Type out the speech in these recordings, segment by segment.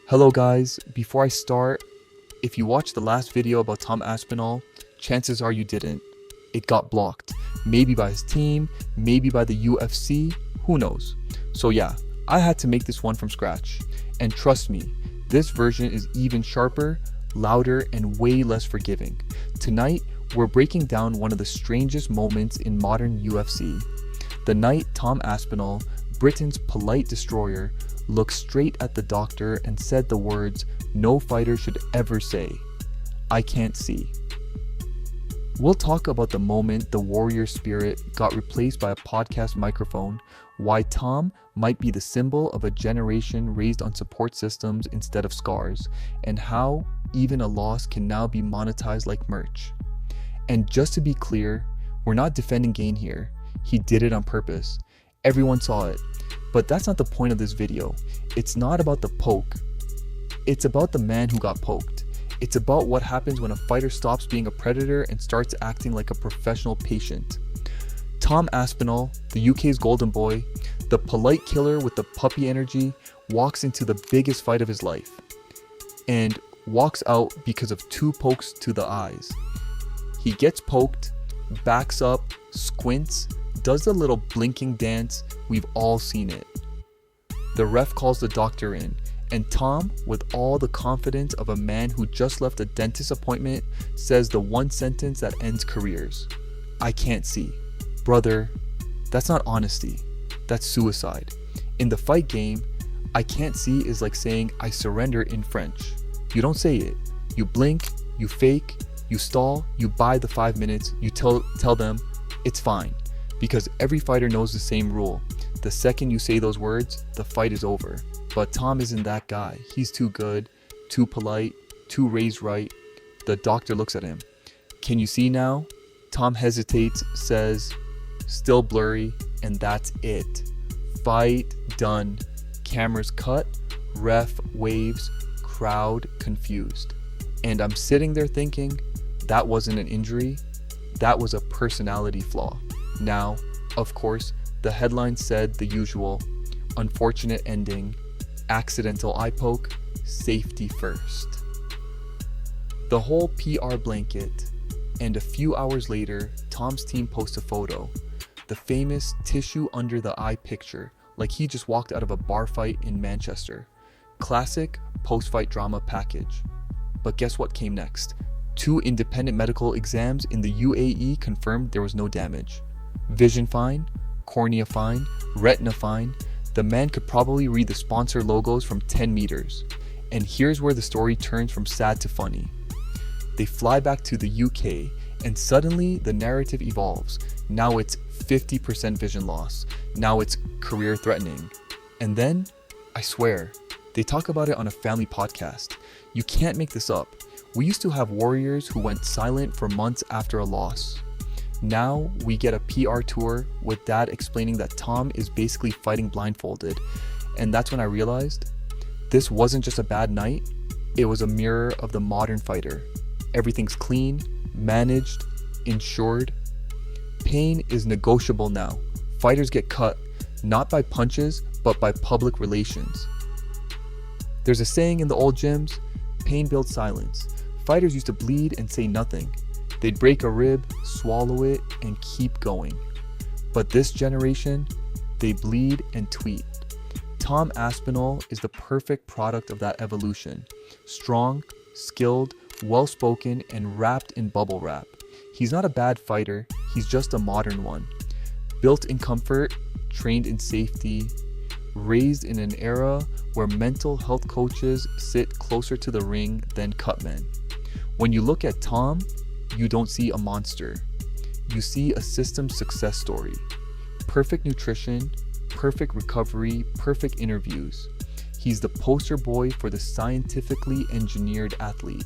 Hello guys, before I start, if you watched the last video about Tom Aspinall, chances are you didn't. It got blocked. Maybe by his team, maybe by the UFC, who knows. So yeah, I had to make this one from scratch. And trust me, this version is even sharper, louder, and way less forgiving. Tonight, we're breaking down one of the strangest moments in modern UFC. The night Tom Aspinall, Britain's polite destroyer, looked straight at the doctor and said the words no fighter should ever say, "I can't see." We'll talk about the moment the warrior spirit got replaced by a podcast microphone, why Tom might be the symbol of a generation raised on support systems instead of scars, and how even a loss can now be monetized like merch. And just to be clear, we're not defending Gane here. He did it on purpose. Everyone saw it. But that's not the point of this video. It's not about the poke. It's about the man who got poked. It's about what happens when a fighter stops being a predator and starts acting like a professional patient. Tom Aspinall, the UK's golden boy, the polite killer with the puppy energy, walks into the biggest fight of his life. And walks out because of 2 pokes to the eyes. He gets poked, backs up, squints, does the little blinking dance. We've all seen it. The ref calls the doctor in, and Tom, with all the confidence of a man who just left a dentist appointment, says the one sentence that ends careers. "I can't see." Brother, that's not honesty. That's suicide. In the fight game, "I can't see" is like saying "I surrender" in French. You don't say it. You blink, you fake, you stall, you buy the 5 minutes, you tell them it's fine. Because every fighter knows the same rule. The second you say those words, the fight is over. But Tom isn't that guy. He's too good, too polite, too raised right. The doctor looks at him. "Can you see now?" Tom hesitates, says, "Still blurry," and that's it. Fight done. Cameras cut, ref waves, crowd confused. And I'm sitting there thinking, that wasn't an injury, that was a personality flaw. Now, of course, the headline said the usual, unfortunate ending, accidental eye poke, safety first. The whole PR blanket, and a few hours later, Tom's team posts a photo, the famous tissue under the eye picture, like he just walked out of a bar fight in Manchester. Classic post-fight drama package. But guess what came next? 2 independent medical exams in the UAE confirmed there was no damage. Vision fine, cornea fine, retina fine. The man could probably read the sponsor logos from 10 meters. And here's where the story turns from sad to funny. They fly back to the UK, and suddenly the narrative evolves. Now it's 50% vision loss. Now it's career threatening. And then, I swear, they talk about it on a family podcast. You can't make this up. We used to have warriors who went silent for months after a loss. Now we get a PR tour with dad explaining that Tom is basically fighting blindfolded. And that's when I realized this wasn't just a bad night, it was a mirror of the modern fighter. Everything's clean, managed, insured. Pain is negotiable now. Fighters get cut, not by punches, but by public relations. There's a saying in the old gyms, pain builds silence. Fighters used to bleed and say nothing. They'd break a rib, swallow it, and keep going. But this generation, they bleed and tweet. Tom Aspinall is the perfect product of that evolution. Strong, skilled, well-spoken, and wrapped in bubble wrap. He's not a bad fighter, he's just a modern one. Built in comfort, trained in safety, raised in an era where mental health coaches sit closer to the ring than cutmen. When you look at Tom, you don't see a monster. You see a system success story. Perfect nutrition, perfect recovery, perfect interviews. He's the poster boy for the scientifically engineered athlete.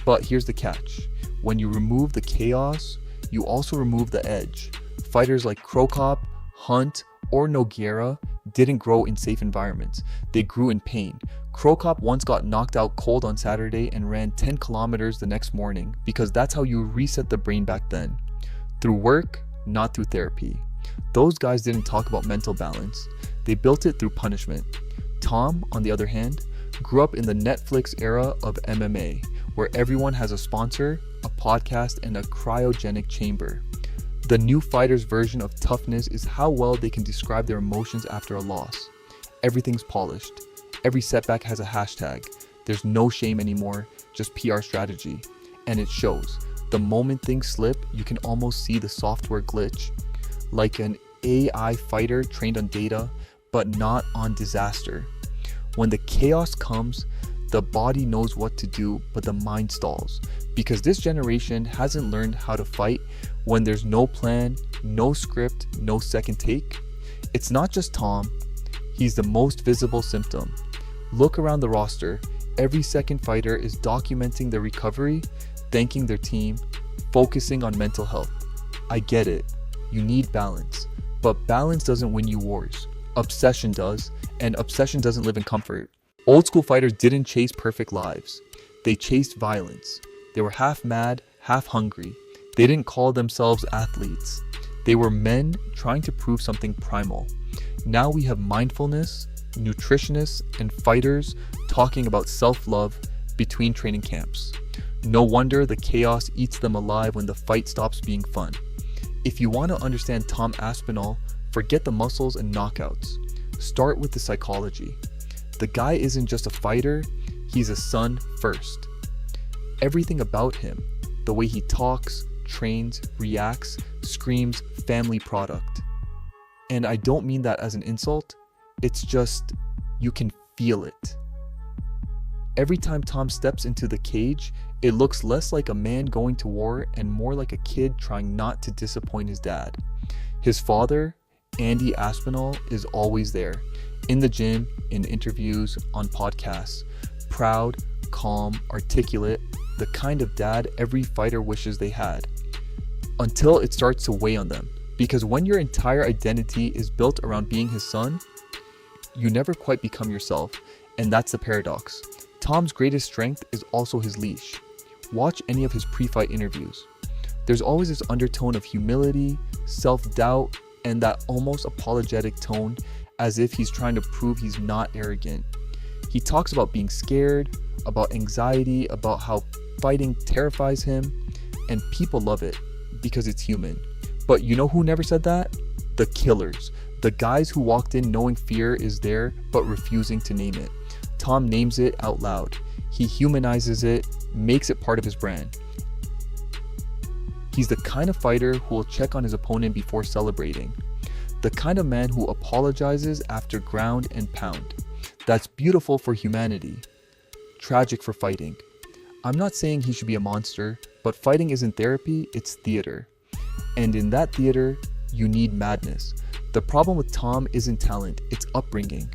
But here's the catch. When you remove the chaos, you also remove the edge. Fighters like Krokop, Hunt, or Nogueira didn't grow in safe environments. They grew in pain. Krokop once got knocked out cold on Saturday and ran 10 kilometers the next morning because that's how you reset the brain back then. Through work, not through therapy. Those guys didn't talk about mental balance. They built it through punishment. Tom, on the other hand, grew up in the Netflix era of MMA, where everyone has a sponsor, a podcast, and a cryogenic chamber. The new fighter's version of toughness is how well they can describe their emotions after a loss. Everything's polished. Every setback has a hashtag. There's no shame anymore, just PR strategy. And it shows. The moment things slip, you can almost see the software glitch. Like an AI fighter trained on data, but not on disaster. When the chaos comes, the body knows what to do, but the mind stalls. Because this generation hasn't learned how to fight when there's no plan, no script, no second take. It's not just Tom. He's the most visible symptom. Look around the roster. Every second fighter is documenting their recovery, thanking their team, focusing on mental health. I get it. You need balance. But balance doesn't win you wars. Obsession does, and obsession doesn't live in comfort. Old school fighters didn't chase perfect lives. They chased violence. They were half mad, half hungry. They didn't call themselves athletes. They were men trying to prove something primal. Now we have mindfulness, nutritionists, and fighters talking about self-love between training camps. No wonder the chaos eats them alive when the fight stops being fun. If you want to understand Tom Aspinall, forget the muscles and knockouts. Start with the psychology. The guy isn't just a fighter, he's a son first. Everything about him, the way he talks, trains, reacts, screams family product. And I don't mean that as an insult, it's just, you can feel it. Every time Tom steps into the cage, it looks less like a man going to war and more like a kid trying not to disappoint his dad. His father, Andy Aspinall, is always there, in the gym, in interviews, on podcasts. Proud, calm, articulate, the kind of dad every fighter wishes they had. Until it starts to weigh on them. Because when your entire identity is built around being his son, you never quite become yourself, and that's the paradox. Tom's greatest strength is also his leash. Watch any of his pre-fight interviews. There's always this undertone of humility, self-doubt, and that almost apologetic tone, as if he's trying to prove he's not arrogant. He talks about being scared, about anxiety, about how fighting terrifies him, and people love it because it's human. But you know who never said that? The killers. The guys who walked in knowing fear is there, but refusing to name it. Tom names it out loud. He humanizes it, makes it part of his brand. He's the kind of fighter who will check on his opponent before celebrating. The kind of man who apologizes after ground and pound. That's beautiful for humanity. Tragic for fighting. I'm not saying he should be a monster, but fighting isn't therapy, it's theater. And in that theater, you need madness. The problem with Tom isn't talent, it's upbringing.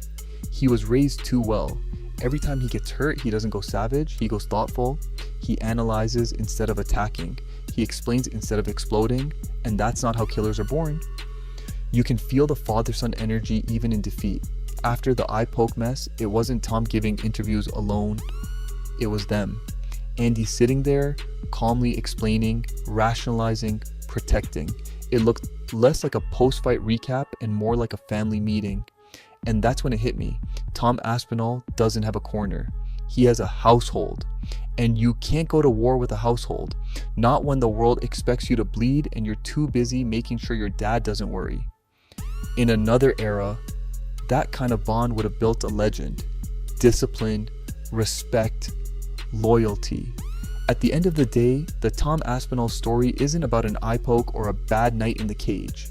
He was raised too well. Every time he gets hurt, he doesn't go savage, he goes thoughtful. He analyzes instead of attacking. He explains instead of exploding, and that's not how killers are born. You can feel the father-son energy even in defeat. After the eye poke mess, it wasn't Tom giving interviews alone, it was them. Andy sitting there, calmly explaining, rationalizing, protecting. It looked less like a post-fight recap and more like a family meeting. And that's when it hit me. Tom Aspinall doesn't have a corner. He has a household. And you can't go to war with a household. Not when the world expects you to bleed and you're too busy making sure your dad doesn't worry. In another era, that kind of bond would have built a legend. Discipline, respect, loyalty. At the end of the day, the Tom Aspinall story isn't about an eye poke or a bad night in the cage.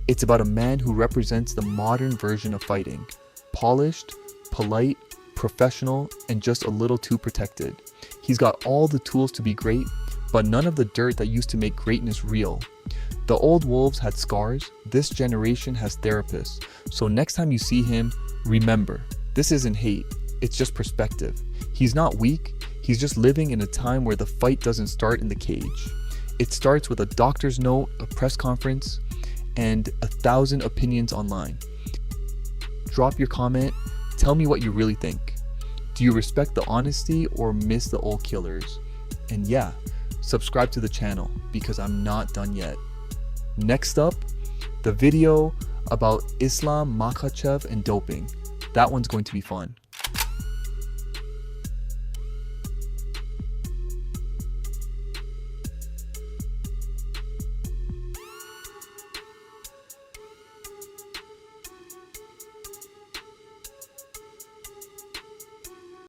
It's about a man who represents the modern version of fighting. Polished, polite, professional, and just a little too protected. He's got all the tools to be great, but none of the dirt that used to make greatness real. The old wolves had scars, this generation has therapists. So next time you see him, remember, this isn't hate, it's just perspective. He's not weak, he's just living in a time where the fight doesn't start in the cage. It starts with a doctor's note, a press conference, and 1,000 opinions online. Drop your comment, tell me what you really think. Do you respect the honesty or miss the old killers? And yeah, subscribe to the channel because I'm not done yet. Next up, the video about Islam Makhachev and doping. That one's going to be fun.